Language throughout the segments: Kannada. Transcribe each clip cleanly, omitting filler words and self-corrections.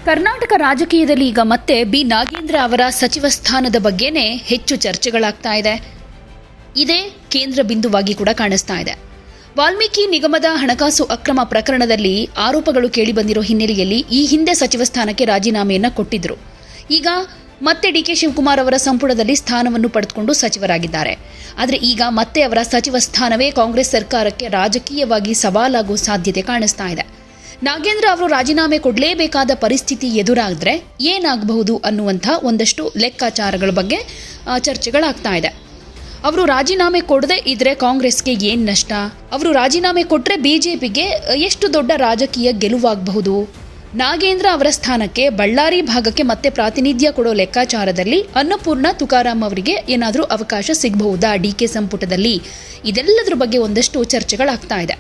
ಕರ್ನಾಟಕ ರಾಜಕೀಯದಲ್ಲಿ ಈಗ ಮತ್ತೆ ಬಿ ನಾಗೇಂದ್ರ ಅವರ ಸಚಿವ ಸ್ಥಾನದ ಬಗ್ಗೆನೇ ಹೆಚ್ಚು ಚರ್ಚೆಗಳಾಗ್ತಾ ಇದೆ. ಇದೇ ಕೇಂದ್ರ ಬಿಂದುವಾಗಿ ಕೂಡ ಕಾಣಿಸ್ತಾ ಇದೆ. ವಾಲ್ಮೀಕಿ ನಿಗಮದ ಹಣಕಾಸು ಅಕ್ರಮ ಪ್ರಕರಣದಲ್ಲಿ ಆರೋಪಗಳು ಕೇಳಿಬಂದಿರೋ ಹಿನ್ನೆಲೆಯಲ್ಲಿ ಈ ಹಿಂದೆ ಸಚಿವ ಸ್ಥಾನಕ್ಕೆ ರಾಜೀನಾಮೆಯನ್ನ ಕೊಟ್ಟಿದ್ರು. ಈಗ ಮತ್ತೆ ಡಿಕೆ ಶಿವಕುಮಾರ್ ಅವರ ಸಂಪುಟದಲ್ಲಿ ಸ್ಥಾನವನ್ನು ಪಡೆದುಕೊಂಡು ಸಚಿವರಾಗಿದ್ದಾರೆ. ಆದರೆ ಈಗ ಮತ್ತೆ ಅವರ ಸಚಿವ ಸ್ಥಾನವೇ ಕಾಂಗ್ರೆಸ್ ಸರ್ಕಾರಕ್ಕೆ ರಾಜಕೀಯವಾಗಿ ಸವಾಲಾಗುವ ಸಾಧ್ಯತೆ ಕಾಣಿಸ್ತಾ ಇದೆ. ನಾಗೇಂದ್ರ ಅವರು ರಾಜೀನಾಮೆ ಕೊಡಲೇಬೇಕಾದ ಪರಿಸ್ಥಿತಿ ಎದುರಾದರೆ ಏನಾಗಬಹುದು ಅನ್ನುವಂಥ ಒಂದಷ್ಟು ಲೆಕ್ಕಾಚಾರಗಳ ಬಗ್ಗೆ ಚರ್ಚೆಗಳಾಗ್ತಾ ಇದೆ. ಅವರು ರಾಜೀನಾಮೆ ಕೊಡದೇ ಇದ್ರೆ ಕಾಂಗ್ರೆಸ್ಗೆ ಏನು ನಷ್ಟ? ಅವರು ರಾಜೀನಾಮೆ ಕೊಟ್ಟರೆ ಬಿಜೆಪಿಗೆ ಎಷ್ಟು ದೊಡ್ಡ ರಾಜಕೀಯ ಗೆಲುವಾಗಬಹುದು? ನಾಗೇಂದ್ರ ಅವರ ಸ್ಥಾನಕ್ಕೆ ಬಳ್ಳಾರಿ ಭಾಗಕ್ಕೆ ಮತ್ತೆ ಪ್ರಾತಿನಿಧ್ಯ ಕೊಡೋ ಲೆಕ್ಕಾಚಾರದಲ್ಲಿ ಅನ್ನಪೂರ್ಣ ತುಕಾರಾಂ ಅವರಿಗೆ ಏನಾದರೂ ಅವಕಾಶ ಸಿಗಬಹುದಾ ಡಿಕೆ ಸಂಪುಟದಲ್ಲಿ? ಇದೆಲ್ಲದರ ಬಗ್ಗೆ ಒಂದಷ್ಟು ಚರ್ಚೆಗಳಾಗ್ತಾ ಇದೆ.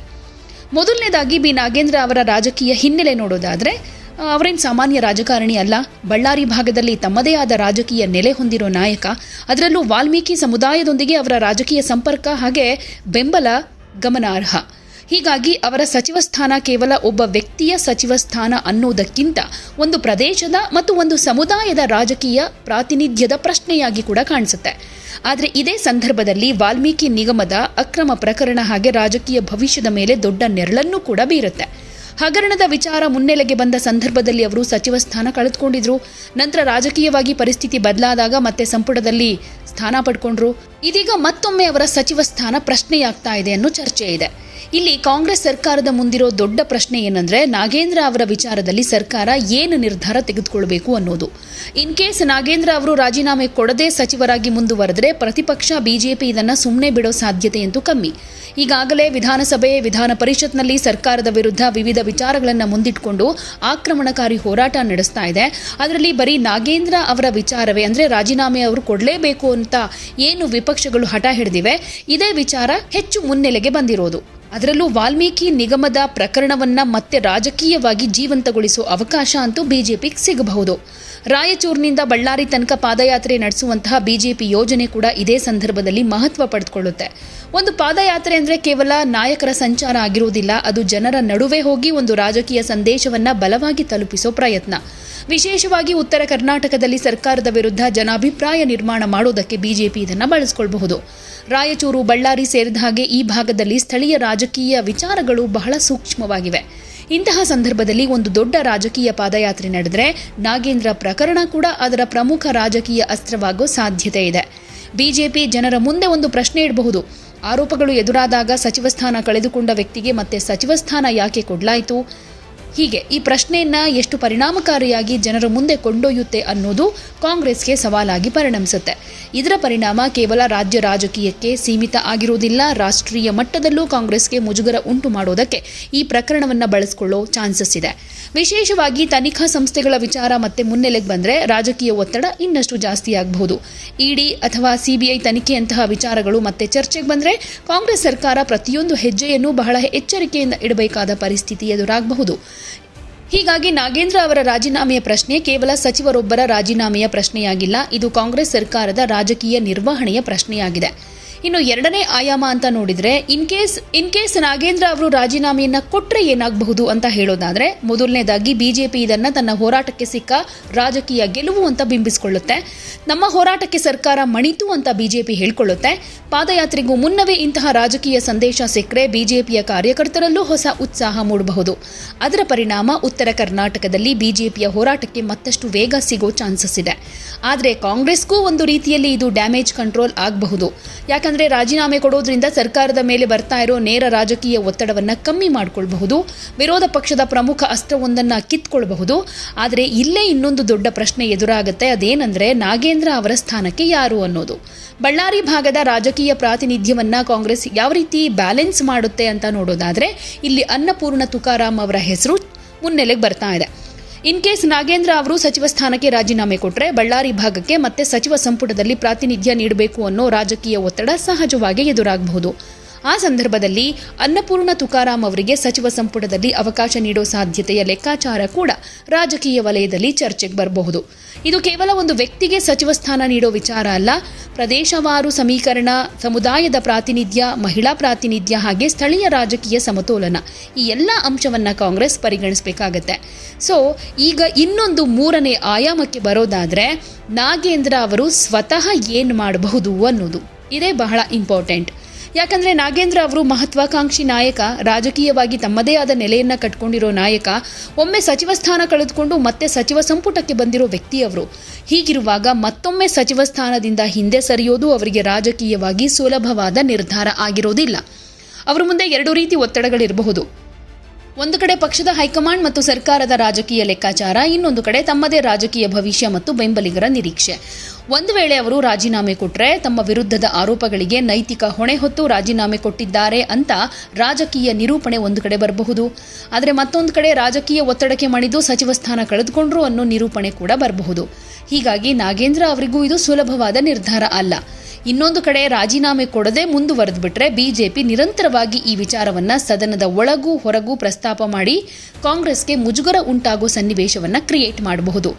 ಮೊದಲನೇದಾಗಿ ಬಿ ನಾಗೇಂದ್ರ ಅವರ ರಾಜಕೀಯ ಹಿನ್ನೆಲೆ ನೋಡೋದಾದರೆ ಅವರೇನು ಸಾಮಾನ್ಯ ರಾಜಕಾರಣಿ ಅಲ್ಲ. ಬಳ್ಳಾರಿ ಭಾಗದಲ್ಲಿ ತಮ್ಮದೇ ಆದ ರಾಜಕೀಯ ನೆಲೆ ಹೊಂದಿರೋ ನಾಯಕ. ಅದರಲ್ಲೂ ವಾಲ್ಮೀಕಿ ಸಮುದಾಯದೊಂದಿಗೆ ಅವರ ರಾಜಕೀಯ ಸಂಪರ್ಕ ಹಾಗೆ ಬೆಂಬಲ ಗಮನಾರ್ಹ. ಹೀಗಾಗಿ ಅವರ ಸಚಿವ ಸ್ಥಾನ ಕೇವಲ ಒಬ್ಬ ವ್ಯಕ್ತಿಯ ಸಚಿವ ಸ್ಥಾನ ಅನ್ನೋದಕ್ಕಿಂತ ಒಂದು ಪ್ರದೇಶದ ಮತ್ತು ಒಂದು ಸಮುದಾಯದ ರಾಜಕೀಯ ಪ್ರಾತಿನಿಧ್ಯದ ಪ್ರಶ್ನೆಯಾಗಿ ಕೂಡ ಕಾಣಿಸುತ್ತೆ. ಆದರೆ ಇದೇ ಸಂದರ್ಭದಲ್ಲಿ ವಾಲ್ಮೀಕಿ ನಿಗಮದ ಅಕ್ರಮ ಪ್ರಕರಣ ಹಾಗೆ ರಾಜಕೀಯ ಭವಿಷ್ಯದ ಮೇಲೆ ದೊಡ್ಡ ನೆರಳನ್ನು ಕೂಡ ಬೀರುತ್ತೆ. ಹಗರಣದ ವಿಚಾರ ಮುನ್ನೆಲೆಗೆ ಬಂದ ಸಂದರ್ಭದಲ್ಲಿ ಅವರು ಸಚಿವ ಸ್ಥಾನ ಕಳೆದುಕೊಂಡಿದ್ರು. ನಂತರ ರಾಜಕೀಯವಾಗಿ ಪರಿಸ್ಥಿತಿ ಬದಲಾದಾಗ ಮತ್ತೆ ಸಂಪುಟದಲ್ಲಿ ಸ್ಥಾನ ಪಡ್ಕೊಂಡ್ರು. ಇದೀಗ ಮತ್ತೊಮ್ಮೆ ಅವರ ಸಚಿವ ಸ್ಥಾನ ಪ್ರಶ್ನೆಯಾಗ್ತಾ ಇದೆ ಅನ್ನೋ ಚರ್ಚೆ ಇದೆ. ಇಲ್ಲಿ ಕಾಂಗ್ರೆಸ್ ಸರ್ಕಾರದ ಮುಂದಿರೋ ದೊಡ್ಡ ಪ್ರಶ್ನೆ ಏನಂದ್ರೆ ನಾಗೇಂದ್ರ ಅವರ ವಿಚಾರದಲ್ಲಿ ಸರ್ಕಾರ ಏನು ನಿರ್ಧಾರ ತೆಗೆದುಕೊಳ್ಬೇಕು ಅನ್ನೋದು. ಇನ್ ಕೇಸ್ ನಾಗೇಂದ್ರ ಅವರು ರಾಜೀನಾಮೆ ಕೊಡದೆ ಸಚಿವರಾಗಿ ಮುಂದುವರೆದ್ರೆ ಪ್ರತಿಪಕ್ಷ ಬಿಜೆಪಿ ಇದನ್ನ ಸುಮ್ಮನೆ ಬಿಡೋ ಸಾಧ್ಯತೆಯಂತೂ ಕಮ್ಮಿ. ಈಗಾಗಲೇ ವಿಧಾನಸಭೆ ವಿಧಾನ ಪರಿಷತ್ನಲ್ಲಿ ಸರ್ಕಾರದ ವಿರುದ್ಧ ವಿವಿಧ ವಿಚಾರಗಳನ್ನು ಮುಂದಿಟ್ಕೊಂಡು ಆಕ್ರಮಣಕಾರಿ ಹೋರಾಟ ನಡೆಸ್ತಾ ಇದೆ. ಅದರಲ್ಲಿ ಬರೀ ನಾಗೇಂದ್ರ ಅವರ ವಿಚಾರವೇ ಅಂದ್ರೆ ರಾಜೀನಾಮೆ ಅವರು ಕೊಡಲೇಬೇಕು ಅಂತ ಏನು ವಿಪಕ್ಷಗಳು ಹಠ ಹಿಡಿದಿವೆ, ಇದೇ ವಿಚಾರ ಹೆಚ್ಚು ಮುನ್ನೆಲೆಗೆ ಬಂದಿರೋದು. ಅದರಲ್ಲೂ ವಾಲ್ಮೀಕಿ ನಿಗಮದ ಪ್ರಕರಣವನ್ನ ಮತ್ತೆ ರಾಜಕೀಯವಾಗಿ ಜೀವಂತಗೊಳಿಸುವ ಅವಕಾಶ ಅಂತೂ ಬಿಜೆಪಿಗೆ ಸಿಗಬಹುದು. ರಾಯಚೂರಿನಿಂದ ಬಳ್ಳಾರಿ ತನಕ ಪಾದಯಾತ್ರೆ ನಡೆಸುವಂತಹ ಬಿಜೆಪಿ ಯೋಜನೆ ಕೂಡ ಇದೇ ಸಂದರ್ಭದಲ್ಲಿ ಮಹತ್ವ ಪಡೆದುಕೊಳ್ಳುತ್ತೆ. ಒಂದು ಪಾದಯಾತ್ರೆ ಅಂದರೆ ಕೇವಲ ನಾಯಕರ ಸಂಚಾರ ಆಗಿರುವುದಿಲ್ಲ, ಅದು ಜನರ ನಡುವೆ ಹೋಗಿ ಒಂದು ರಾಜಕೀಯ ಸಂದೇಶವನ್ನ ಬಲವಾಗಿ ತಲುಪಿಸೋ ಪ್ರಯತ್ನ. ವಿಶೇಷವಾಗಿ ಉತ್ತರ ಕರ್ನಾಟಕದಲ್ಲಿ ಸರ್ಕಾರದ ವಿರುದ್ಧ ಜನಾಭಿಪ್ರಾಯ ನಿರ್ಮಾಣ ಮಾಡೋದಕ್ಕೆ ಬಿಜೆಪಿ ಇದನ್ನು ಬಳಸಿಕೊಳ್ಳಬಹುದು. ರಾಯಚೂರು ಬಳ್ಳಾರಿ ಸೇರಿದ ಹಾಗೆ ಈ ಭಾಗದಲ್ಲಿ ಸ್ಥಳೀಯ ರಾಜಕೀಯ ವಿಚಾರಗಳು ಬಹಳ ಸೂಕ್ಷ್ಮವಾಗಿವೆ. ಇಂತಹ ಸಂದರ್ಭದಲ್ಲಿ ಒಂದು ದೊಡ್ಡ ರಾಜಕೀಯ ಪಾದಯಾತ್ರೆ ನಡೆದರೆ ನಾಗೇಂದ್ರ ಪ್ರಕರಣ ಕೂಡ ಅದರ ಪ್ರಮುಖ ರಾಜಕೀಯ ಅಸ್ತ್ರವಾಗೋ ಸಾಧ್ಯತೆ ಇದೆ. ಬಿಜೆಪಿ ಜನರ ಮುಂದೆ ಒಂದು ಪ್ರಶ್ನೆ ಇಡಬಹುದು. ಆರೋಪಗಳು ಎದುರಾದಾಗ ಸಚಿವ ಸ್ಥಾನ ಕಳೆದುಕೊಂಡ ವ್ಯಕ್ತಿಗೆ ಮತ್ತೆ ಸಚಿವ ಸ್ಥಾನ ಯಾಕೆ ಕೊಡಲಾಯಿತು? ಹೀಗೆ ಈ ಪ್ರಶ್ನೆಯನ್ನ ಎಷ್ಟು ಪರಿಣಾಮಕಾರಿಯಾಗಿ ಜನರ ಮುಂದೆ ಕೊಂಡೊಯ್ಯುತ್ತೆ ಅನ್ನೋದು ಕಾಂಗ್ರೆಸ್ಗೆ ಸವಾಲಾಗಿ ಪರಿಣಮಿಸುತ್ತೆ. ಇದರ ಪರಿಣಾಮ ಕೇವಲ ರಾಜ್ಯ ರಾಜಕೀಯಕ್ಕೆ ಸೀಮಿತ ಆಗಿರುವುದಿಲ್ಲ, ರಾಷ್ಟ್ರೀಯ ಮಟ್ಟದಲ್ಲೂ ಕಾಂಗ್ರೆಸ್ಗೆ ಮುಜುಗರ ಉಂಟು ಮಾಡೋದಕ್ಕೆ ಈ ಪ್ರಕರಣವನ್ನು ಬಳಸಿಕೊಳ್ಳೋ ಚಾನ್ಸಸ್ ಇದೆ. ವಿಶೇಷವಾಗಿ ತನಿಖಾ ಸಂಸ್ಥೆಗಳ ವಿಚಾರ ಮತ್ತೆ ಮುನ್ನೆಲೆಗೆ ಬಂದರೆ ರಾಜಕೀಯ ಒತ್ತಡ ಇನ್ನಷ್ಟು ಜಾಸ್ತಿ ಆಗಬಹುದು. ಇಡಿ ಅಥವಾ ಸಿಬಿಐ ತನಿಖೆಯಂತಹ ವಿಚಾರಗಳು ಮತ್ತೆ ಚರ್ಚೆಗೆ ಬಂದರೆ ಕಾಂಗ್ರೆಸ್ ಸರ್ಕಾರ ಪ್ರತಿಯೊಂದು ಹೆಜ್ಜೆಯನ್ನು ಬಹಳ ಎಚ್ಚರಿಕೆಯಿಂದ ಇಡಬೇಕಾದ ಪರಿಸ್ಥಿತಿ ಎದುರಾಗಬಹುದು. ಹೀಗಾಗಿ ನಾಗೇಂದ್ರ ಅವರ ರಾಜೀನಾಮೆಯ ಪ್ರಶ್ನೆ ಕೇವಲ ಸಚಿವರೊಬ್ಬರ ರಾಜೀನಾಮೆಯ ಪ್ರಶ್ನೆಯಾಗಿಲ್ಲ, ಇದು ಕಾಂಗ್ರೆಸ್ ಸರ್ಕಾರದ ರಾಜಕೀಯ ನಿರ್ವಹಣೆಯ ಪ್ರಶ್ನೆಯಾಗಿದೆ. ಇನ್ನು ಎರಡನೇ ಆಯಾಮ ಅಂತ ನೋಡಿದ್ರೆ ಇನ್ ಕೇಸ್ ನಾಗೇಂದ್ರ ಅವರು ರಾಜೀನಾಮೆಯನ್ನ ಕೊಟ್ರೆ ಏನಾಗಬಹುದು ಅಂತ ಹೇಳೋದಾದ್ರೆ, ಮೊದಲನೇದಾಗಿ ಬಿಜೆಪಿ ಇದನ್ನ ತನ್ನ ಹೋರಾಟಕ್ಕೆ ಸಿಕ್ಕ ರಾಜಕೀಯ ಗೆಲುವು ಅಂತ ಬಿಂಬಿಸಿಕೊಳ್ಳುತ್ತೆ. ನಮ್ಮ ಹೋರಾಟಕ್ಕೆ ಸರ್ಕಾರ ಮಣಿತು ಅಂತ ಬಿಜೆಪಿ ಹೇಳ್ಕೊಳ್ಳುತ್ತೆ. ಪಾದಯಾತ್ರೆಗೂ ಮುನ್ನವೇ ಇಂತಹ ರಾಜಕೀಯ ಸಂದೇಶ ಸಿಕ್ಕರೆ ಬಿಜೆಪಿಯ ಕಾರ್ಯಕರ್ತರಲ್ಲೂ ಹೊಸ ಉತ್ಸಾಹ ಮೂಡಬಹುದು. ಅದರ ಪರಿಣಾಮ ಉತ್ತರ ಕರ್ನಾಟಕದಲ್ಲಿ ಬಿಜೆಪಿಯ ಹೋರಾಟಕ್ಕೆ ಮತ್ತಷ್ಟು ವೇಗ ಸಿಗೋ ಚಾನ್ಸಸ್ ಇದೆ. ಆದರೆ ಕಾಂಗ್ರೆಸ್ಗೂ ಒಂದು ರೀತಿಯಲ್ಲಿ ಇದು ಡ್ಯಾಮೇಜ್ ಕಂಟ್ರೋಲ್ ಆಗಬಹುದು. ಯಾಕಂದ್ರೆ ರಾಜೀನಾಮೆ ಕೊಡೋದ್ರಿಂದ ಸರ್ಕಾರದ ಮೇಲೆ ಬರ್ತಾ ಇರೋ ನೇರ ರಾಜಕೀಯ ಒತ್ತಡವನ್ನ ಕಮ್ಮಿ ಮಾಡಿಕೊಳ್ಳಬಹುದು, ವಿರೋಧ ಪಕ್ಷದ ಪ್ರಮುಖ ಅಸ್ತ್ರವೊಂದನ್ನ ಕಿತ್ಕೊಳ್ಬಹುದು. ಆದರೆ ಇಲ್ಲೇ ಇನ್ನೊಂದು ದೊಡ್ಡ ಪ್ರಶ್ನೆ ಎದುರಾಗುತ್ತೆ. ಅದೇನಂದ್ರೆ ನಾಗೇಂದ್ರ ಅವರ ಸ್ಥಾನಕ್ಕೆ ಯಾರು ಅನ್ನೋದು. ಬಳ್ಳಾರಿ ಭಾಗದ ರಾಜಕೀಯ ಪ್ರಾತಿನಿಧ್ಯವನ್ನ ಕಾಂಗ್ರೆಸ್ ಯಾವ ರೀತಿ ಬ್ಯಾಲೆನ್ಸ್ ಮಾಡುತ್ತೆ ಅಂತ ನೋಡೋದಾದ್ರೆ ಇಲ್ಲಿ ಅನ್ನಪೂರ್ಣ ತುಕಾರಾಂ ಅವರ ಹೆಸರು ಮುನ್ನೆಲೆಗೆ ಬರ್ತಾ ಇದೆ. ಇನ್ ಕೇಸ್ ನಾಗೇಂದ್ರ ಅವರು ಸಚಿವ ಸ್ಥಾನಕ್ಕೆ ರಾಜೀನಾಮೆ ಕೊಟ್ಟರೆ ಬಳ್ಳಾರಿ ಭಾಗಕ್ಕೆ ಮತ್ತೆ ಸಚಿವ ಸಂಪುಟದಲ್ಲಿ ಪ್ರಾತಿನಿಧ್ಯ ನೀಡಬೇಕು ಅನ್ನೋ ರಾಜಕೀಯ ಒತ್ತಡ ಸಹಜವಾಗಿ ಎದುರಾಗಬಹುದು. ಆ ಸಂದರ್ಭದಲ್ಲಿ ಅನ್ನಪೂರ್ಣ ತುಕಾರಾಂ ಅವರಿಗೆ ಸಚಿವ ಸಂಪುಟದಲ್ಲಿ ಅವಕಾಶ ನೀಡೋ ಸಾಧ್ಯತೆಯ ಲೆಕ್ಕಾಚಾರ ಕೂಡ ರಾಜಕೀಯ ವಲಯದಲ್ಲಿ ಚರ್ಚೆಗೆ ಬರಬಹುದು. ಇದು ಕೇವಲ ಒಂದು ವ್ಯಕ್ತಿಗೆ ಸಚಿವ ಸ್ಥಾನ ನೀಡೋ ವಿಚಾರ ಅಲ್ಲ. ಪ್ರದೇಶವಾರು ಸಮೀಕರಣ, ಸಮುದಾಯದ ಪ್ರಾತಿನಿಧ್ಯ, ಮಹಿಳಾ ಪ್ರಾತಿನಿಧ್ಯ ಹಾಗೆ ಸ್ಥಳೀಯ ರಾಜಕೀಯ ಸಮತೋಲನ, ಈ ಎಲ್ಲ ಅಂಶವನ್ನ ಕಾಂಗ್ರೆಸ್ ಪರಿಗಣಿಸಬೇಕಾಗತ್ತೆ. ಸೊ ಈಗ ಇನ್ನೊಂದು ಮೂರನೇ ಆಯಾಮಕ್ಕೆ ಬರೋದಾದ್ರೆ ನಾಗೇಂದ್ರ ಅವರು ಸ್ವತಃ ಏನು ಮಾಡಬಹುದು ಅನ್ನೋದು, ಇದೇ ಬಹಳ ಇಂಪಾರ್ಟೆಂಟ್. ಯಾಕಂದ್ರೆ ನಾಗೇಂದ್ರ ಅವರು ಮಹತ್ವಾಕಾಂಕ್ಷಿ ನಾಯಕ, ರಾಜಕೀಯವಾಗಿ ತಮ್ಮದೇ ಆದ ನೆಲೆಯನ್ನ ಕಟ್ಕೊಂಡಿರೋ ನಾಯಕ, ಒಮ್ಮೆ ಸಚಿವ ಸ್ಥಾನ ಕಳೆದುಕೊಂಡು ಮತ್ತೆ ಸಚಿವ ಸಂಪುಟಕ್ಕೆ ಬಂದಿರೋ ವ್ಯಕ್ತಿಯವರು. ಹೀಗಿರುವಾಗ ಮತ್ತೊಮ್ಮೆ ಸಚಿವ ಸ್ಥಾನದಿಂದ ಹಿಂದೆ ಸರಿಯೋದು ಅವರಿಗೆ ರಾಜಕೀಯವಾಗಿ ಸುಲಭವಾದ ನಿರ್ಧಾರ ಆಗಿರೋದಿಲ್ಲ. ಅವರ ಮುಂದೆ ಎರಡು ರೀತಿ ಒತ್ತಡಗಳಿರಬಹುದು. ಒಂದು ಕಡೆ ಪಕ್ಷದ ಹೈಕಮಾಂಡ್ ಮತ್ತು ಸರ್ಕಾರದ ರಾಜಕೀಯ ಲೆಕ್ಕಾಚಾರ, ಇನ್ನೊಂದು ಕಡೆ ತಮ್ಮದೇ ರಾಜಕೀಯ ಭವಿಷ್ಯ ಮತ್ತು ಬೆಂಬಲಿಗರ ನಿರೀಕ್ಷೆ. ಒಂದು ವೇಳೆ ಅವರು ರಾಜೀನಾಮೆ ಕೊಟ್ಟರೆ ತಮ್ಮ ವಿರುದ್ಧದ ಆರೋಪಗಳಿಗೆ ನೈತಿಕ ಹೊಣೆ ಹೊತ್ತು ರಾಜೀನಾಮೆ ಕೊಟ್ಟಿದ್ದಾರೆ ಅಂತ ರಾಜಕೀಯ ನಿರೂಪಣೆ ಒಂದು ಕಡೆ ಬರಬಹುದು. ಆದರೆ ಮತ್ತೊಂದು ಕಡೆ ರಾಜಕೀಯ ಒತ್ತಡಕ್ಕೆ ಮಣಿದು ಸಚಿವ ಸ್ಥಾನ ಕಳೆದುಕೊಂಡ್ರು ಅನ್ನೋ ನಿರೂಪಣೆ ಕೂಡ ಬರಬಹುದು. ಹೀಗಾಗಿ ನಾಗೇಂದ್ರ ಅವರಿಗೂ ಇದು ಸುಲಭವಾದ ನಿರ್ಧಾರ ಅಲ್ಲ. ಇನ್ನೊಂದು ಕಡೆ ರಾಜೀನಾಮೆ ಕೊಡದೆ ಮುಂದುವರೆದು ಬಿಟ್ರೆ ಬಿಜೆಪಿ ನಿರಂತರವಾಗಿ ಈ ವಿಚಾರವನ್ನ ಸದನದ ಒಳಗೂ ಹೊರಗೂ ಪ್ರಸ್ತಾಪ ಮಾಡಿ ಕಾಂಗ್ರೆಸ್ಗೆ ಮುಜುಗರ ಉಂಟಾಗೋ ಸನ್ನಿವೇಶವನ್ನ ಕ್ರಿಯೇಟ್ ಮಾಡಬಹುದು.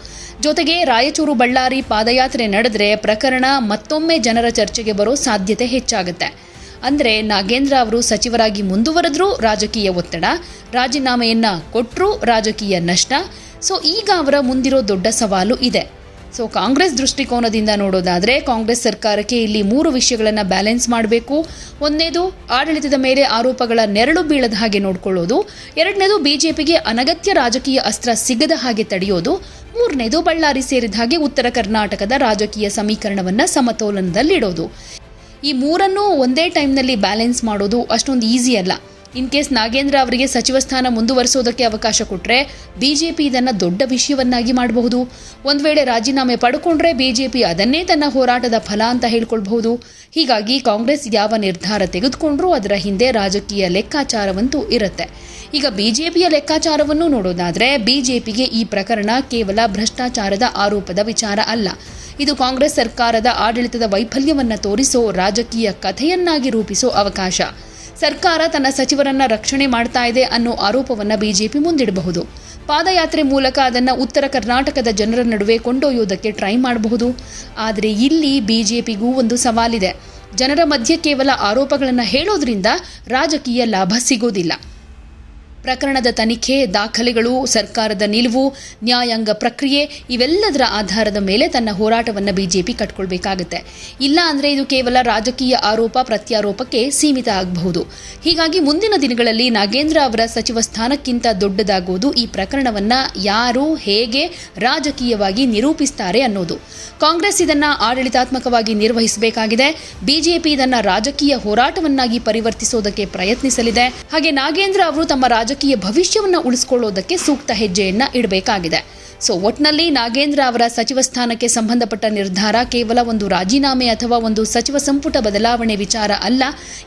ಜೊತೆಗೆ ರಾಯಚೂರು ಬಳ್ಳಾರಿ ಪಾದಯಾತ್ರೆ ನಡೆದ್ರೆ ಪ್ರಕರಣ ಮತ್ತೊಮ್ಮೆ ಜನರ ಚರ್ಚೆಗೆ ಬರೋ ಸಾಧ್ಯತೆ ಹೆಚ್ಚಾಗುತ್ತೆ. ಅಂದ್ರೆ ನಾಗೇಂದ್ರ ಅವರು ಸಚಿವರಾಗಿ ಮುಂದುವರೆದ್ರೂ ರಾಜಕೀಯ ಒತ್ತಡ, ರಾಜೀನಾಮೆಯನ್ನ ಕೊಟ್ಟರೂ ರಾಜಕೀಯ ನಷ್ಟ. ಸೊ ಈಗ ಅವರ ಮುಂದಿರೋ ದೊಡ್ಡ ಸವಾಲು ಇದೆ. ಸೊ ಕಾಂಗ್ರೆಸ್ ದೃಷ್ಟಿಕೋನದಿಂದ ನೋಡೋದಾದ್ರೆ ಕಾಂಗ್ರೆಸ್ ಸರ್ಕಾರಕ್ಕೆ ಇಲ್ಲಿ 3 ವಿಷಯಗಳನ್ನು ಬ್ಯಾಲೆನ್ಸ್ ಮಾಡಬೇಕು. ಒಂದನೇದು ಆಡಳಿತದ ಮೇಲೆ ಆರೋಪಗಳ ನೆರಳು ಬೀಳದ ಹಾಗೆ ನೋಡ್ಕೊಳ್ಳೋದು. ಎರಡನೇದು ಬಿಜೆಪಿಗೆ ಅನಗತ್ಯ ರಾಜಕೀಯ ಅಸ್ತ್ರ ಸಿಗದ ಹಾಗೆ ತಡೆಯೋದು. ಮೂರನೇದು ಬಳ್ಳಾರಿ ಸೇರಿದ ಹಾಗೆ ಉತ್ತರ ಕರ್ನಾಟಕದ ರಾಜಕೀಯ ಸಮೀಕರಣವನ್ನ ಸಮತೋಲನದಲ್ಲಿಡೋದು. ಈ ಮೂರನ್ನೂ ಒಂದೇ ಟೈಮ್ನಲ್ಲಿ ಬ್ಯಾಲೆನ್ಸ್ ಮಾಡೋದು ಅಷ್ಟೊಂದು ಈಸಿ ಅಲ್ಲ. ಇನ್ ಕೇಸ್ ನಾಗೇಂದ್ರ ಅವರಿಗೆ ಸಚಿವ ಸ್ಥಾನ ಮುಂದುವರಿಸೋದಕ್ಕೆ ಅವಕಾಶ ಕೊಟ್ಟರೆ ಬಿಜೆಪಿ ಇದನ್ನು ದೊಡ್ಡ ವಿಷಯವನ್ನಾಗಿ ಮಾಡಬಹುದು. ಒಂದು ವೇಳೆ ರಾಜೀನಾಮೆ ಪಡ್ಕೊಂಡ್ರೆ ಬಿಜೆಪಿ ಅದನ್ನೇ ತನ್ನ ಹೋರಾಟದ ಫಲ ಅಂತ ಹೇಳ್ಕೊಳ್ಬಹುದು. ಹೀಗಾಗಿ ಕಾಂಗ್ರೆಸ್ ಯಾವ ನಿರ್ಧಾರ ತೆಗೆದುಕೊಂಡ್ರೂ ಅದರ ಹಿಂದೆ ರಾಜಕೀಯ ಲೆಕ್ಕಾಚಾರವಂತೂ ಇರುತ್ತೆ. ಈಗ ಬಿಜೆಪಿಯ ಲೆಕ್ಕಾಚಾರವನ್ನು ನೋಡೋದಾದ್ರೆ ಬಿಜೆಪಿಗೆ ಈ ಪ್ರಕರಣ ಕೇವಲ ಭ್ರಷ್ಟಾಚಾರದ ಆರೋಪದ ವಿಚಾರ ಅಲ್ಲ. ಇದು ಕಾಂಗ್ರೆಸ್ ಸರ್ಕಾರದ ಆಡಳಿತದ ವೈಫಲ್ಯವನ್ನ ತೋರಿಸೋ ರಾಜಕೀಯ ಕಥೆಯನ್ನಾಗಿ ರೂಪಿಸೋ ಅವಕಾಶ. ಸರ್ಕಾರ ತನ್ನ ಸಚಿವರನ್ನ ರಕ್ಷಣೆ ಮಾಡ್ತಾ ಇದೆ ಅನ್ನೋ ಆರೋಪವನ್ನ ಬಿಜೆಪಿ ಮುಂದಿಡಬಹುದು. ಪಾದಯಾತ್ರೆ ಮೂಲಕ ಅದನ್ನ ಉತ್ತರ ಕರ್ನಾಟಕದ ಜನರ ನಡುವೆ ಕೊಂಡೊಯ್ಯೋದಕ್ಕೆ ಟ್ರೈ ಮಾಡಬಹುದು. ಆದರೆ ಇಲ್ಲಿ ಬಿಜೆಪಿಗೂ ಒಂದು ಸವಾಲಿದೆ. ಜನರ ಮಧ್ಯೆ ಕೇವಲ ಆರೋಪಗಳನ್ನು ಹೇಳೋದ್ರಿಂದ ರಾಜಕೀಯ ಲಾಭ ಸಿಗೋದಿಲ್ಲ. ಪ್ರಕರಣದ ತನಿಖೆ, ದಾಖಲೆಗಳು, ಸರ್ಕಾರದ ನಿಲುವು, ನ್ಯಾಯಾಂಗ ಪ್ರಕ್ರಿಯೆ ಇವೆಲ್ಲದರ ಆಧಾರದ ಮೇಲೆ ತನ್ನ ಹೋರಾಟವನ್ನು ಬಿಜೆಪಿ ಕಟ್ಕೊಳ್ಬೇಕಾಗತ್ತೆ. ಇಲ್ಲ ಅಂದರೆ ಇದು ಕೇವಲ ರಾಜಕೀಯ ಆರೋಪ ಪ್ರತ್ಯಾರೋಪಕ್ಕೆ ಸೀಮಿತ ಆಗಬಹುದು. ಹೀಗಾಗಿ ಮುಂದಿನ ದಿನಗಳಲ್ಲಿ ನಾಗೇಂದ್ರ ಅವರ ಸಚಿವ ಸ್ಥಾನಕ್ಕಿಂತ ದೊಡ್ಡದಾಗೋದು ಈ ಪ್ರಕರಣವನ್ನು ಯಾರು ಹೇಗೆ ರಾಜಕೀಯವಾಗಿ ನಿರೂಪಿಸ್ತಾರೆ ಅನ್ನೋದು. ಕಾಂಗ್ರೆಸ್ ಇದನ್ನು ಆಡಳಿತಾತ್ಮಕವಾಗಿ ನಿರ್ವಹಿಸಬೇಕಾಗಿದೆ. ಬಿಜೆಪಿ ಇದನ್ನು ರಾಜಕೀಯ ಹೋರಾಟವನ್ನಾಗಿ ಪರಿವರ್ತಿಸೋದಕ್ಕೆ ಪ್ರಯತ್ನಿಸಲಿದೆ. ಹಾಗೆ ನಾಗೇಂದ್ರ ಅವರು ತಮ್ಮ ರಾಜಕೀಯ ಭವಿಷ್ಯವನ್ನು ಉಳಿಸಿಕೊಳ್ಳೋದಕ್ಕೆ ಸೂಕ್ತ ಹೆಜ್ಜೆಯನ್ನ ಇಡಬೇಕಾಗಿದೆ. ಸೊ ಒಟ್ನಲ್ಲಿ ನಾಗೇಂದ್ರ ಅವರ ಸಚಿವ ಸ್ಥಾನಕ್ಕೆ ಸಂಬಂಧಪಟ್ಟ ನಿರ್ಧಾರ ಕೇವಲ ಒಂದು ರಾಜೀನಾಮೆ ಅಥವಾ ಒಂದು ಸಚಿವ ಸಂಪುಟ ಬದಲಾವಣೆ ವಿಚಾರ ಅಲ್ಲ.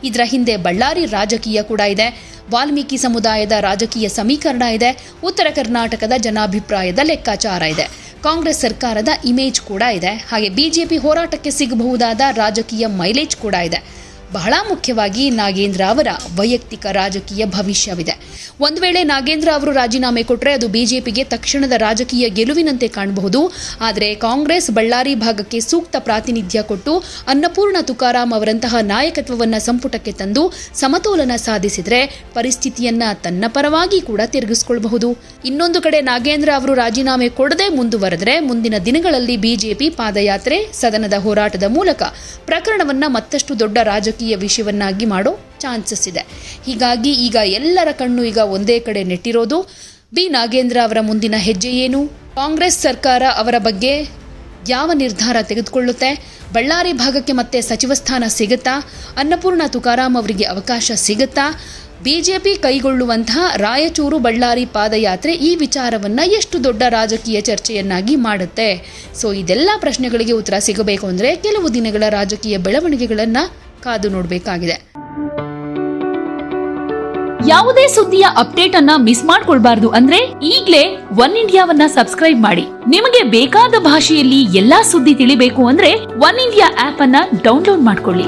ಇದರ ಹಿಂದೆ ಬಳ್ಳಾರಿ ರಾಜಕೀಯ ಕೂಡ ಇದೆ, ವಾಲ್ಮೀಕಿ ಸಮುದಾಯದ ರಾಜಕೀಯ ಸಮೀಕರಣ ಇದೆ, ಉತ್ತರ ಕರ್ನಾಟಕದ ಜನಾಭಿಪ್ರಾಯದ ಲೆಕ್ಕಾಚಾರ ಇದೆ, ಕಾಂಗ್ರೆಸ್ ಸರ್ಕಾರದ ಇಮೇಜ್ ಕೂಡ ಇದೆ, ಹಾಗೆ ಬಿಜೆಪಿ ಹೋರಾಟಕ್ಕೆ ಸಿಗಬಹುದಾದ ರಾಜಕೀಯ ಮೈಲೇಜ್ ಕೂಡ ಇದೆ. ಬಹಳ ಮುಖ್ಯವಾಗಿ ನಾಗೇಂದ್ರ ಅವರ ವೈಯಕ್ತಿಕ ರಾಜಕೀಯ ಭವಿಷ್ಯವಿದೆ. ಒಂದು ವೇಳೆ ನಾಗೇಂದ್ರ ಅವರು ರಾಜೀನಾಮೆ ಕೊಟ್ಟರೆ ಅದು ಬಿಜೆಪಿಗೆ ತಕ್ಷಣದ ರಾಜಕೀಯ ಗೆಲುವಿನಂತೆ ಕಾಣಬಹುದು. ಆದರೆ ಕಾಂಗ್ರೆಸ್ ಬಳ್ಳಾರಿ ಭಾಗಕ್ಕೆ ಸೂಕ್ತ ಪ್ರಾತಿನಿಧ್ಯ ಕೊಟ್ಟು ಅನ್ನಪೂರ್ಣ ತುಕಾರಾಂ ಅವರಂತಹ ನಾಯಕತ್ವವನ್ನು ಸಂಪುಟಕ್ಕೆ ತಂದು ಸಮತೋಲನ ಸಾಧಿಸಿದರೆ ಪರಿಸ್ಥಿತಿಯನ್ನ ತನ್ನ ಪರವಾಗಿ ಕೂಡ ತಿರುಗಿಸಿಕೊಳ್ಳಬಹುದು. ಇನ್ನೊಂದು ಕಡೆ ನಾಗೇಂದ್ರ ಅವರು ರಾಜೀನಾಮೆ ಕೊಡದೆ ಮುಂದುವರೆದರೆ ಮುಂದಿನ ದಿನಗಳಲ್ಲಿ ಬಿಜೆಪಿ ಪಾದಯಾತ್ರೆ, ಸದನದ ಹೋರಾಟದ ಮೂಲಕ ಪ್ರಕರಣವನ್ನ ಮತ್ತಷ್ಟು ದೊಡ್ಡ ರಾಜಕೀಯ ವಿಷಯವನ್ನಾಗಿ ಮಾಡೋ ಚಾನ್ಸಸ್ ಇದೆ. ಹೀಗಾಗಿ ಈಗ ಎಲ್ಲರ ಕಣ್ಣು ಈಗ ಒಂದೇ ಕಡೆ ನೆಟ್ಟಿರೋದು ಬಿ ನಾಗೇಂದ್ರ ಅವರ ಮುಂದಿನ ಹೆಜ್ಜೆ ಏನು, ಕಾಂಗ್ರೆಸ್ ಸರ್ಕಾರ ಅವರ ಬಗ್ಗೆ ಯಾವ ನಿರ್ಧಾರ ತೆಗೆದುಕೊಳ್ಳುತ್ತೆ, ಬಳ್ಳಾರಿ ಭಾಗಕ್ಕೆ ಮತ್ತೆ ಸಚಿವ ಸ್ಥಾನ ಸಿಗುತ್ತಾ, ಅನ್ನಪೂರ್ಣ ತುಕಾರಾಂ ಅವರಿಗೆ ಅವಕಾಶ ಸಿಗುತ್ತಾ, ಬಿಜೆಪಿ ಕೈಗೊಳ್ಳುವಂತಹ ರಾಯಚೂರು ಬಳ್ಳಾರಿ ಪಾದಯಾತ್ರೆ ಈ ವಿಚಾರವನ್ನ ಎಷ್ಟು ದೊಡ್ಡ ರಾಜಕೀಯ ಚರ್ಚೆಯನ್ನಾಗಿ ಮಾಡುತ್ತೆ. ಸೊ ಇದೆಲ್ಲ ಪ್ರಶ್ನೆಗಳಿಗೆ ಉತ್ತರ ಸಿಗಬೇಕು ಅಂದ್ರೆ ಕೆಲವು ದಿನಗಳ ರಾಜಕೀಯ ಬೆಳವಣಿಗೆಗಳನ್ನ ಕಾದು ನೋಡಬೇಕಾಗಿದೆ. ಯಾವುದೇ ಸುದ್ದಿಯ ಅಪ್ಡೇಟ್ ಅನ್ನ ಮಿಸ್ ಮಾಡ್ಕೊಳ್ಬಾರ್ದು ಅಂದ್ರೆ ಈಗ್ಲೇ ಒನ್ ಇಂಡಿಯಾವನ್ನ ಸಬ್ಸ್ಕ್ರೈಬ್ ಮಾಡಿ. ನಿಮಗೆ ಬೇಕಾದ ಭಾಷೆಯಲ್ಲಿ ಎಲ್ಲಾ ಸುದ್ದಿ ತಿಳಿಬೇಕು ಅಂದ್ರೆ ಒನ್ ಇಂಡಿಯಾ ಆಪ್ ಅನ್ನ ಡೌನ್ಲೋಡ್ ಮಾಡ್ಕೊಳ್ಳಿ.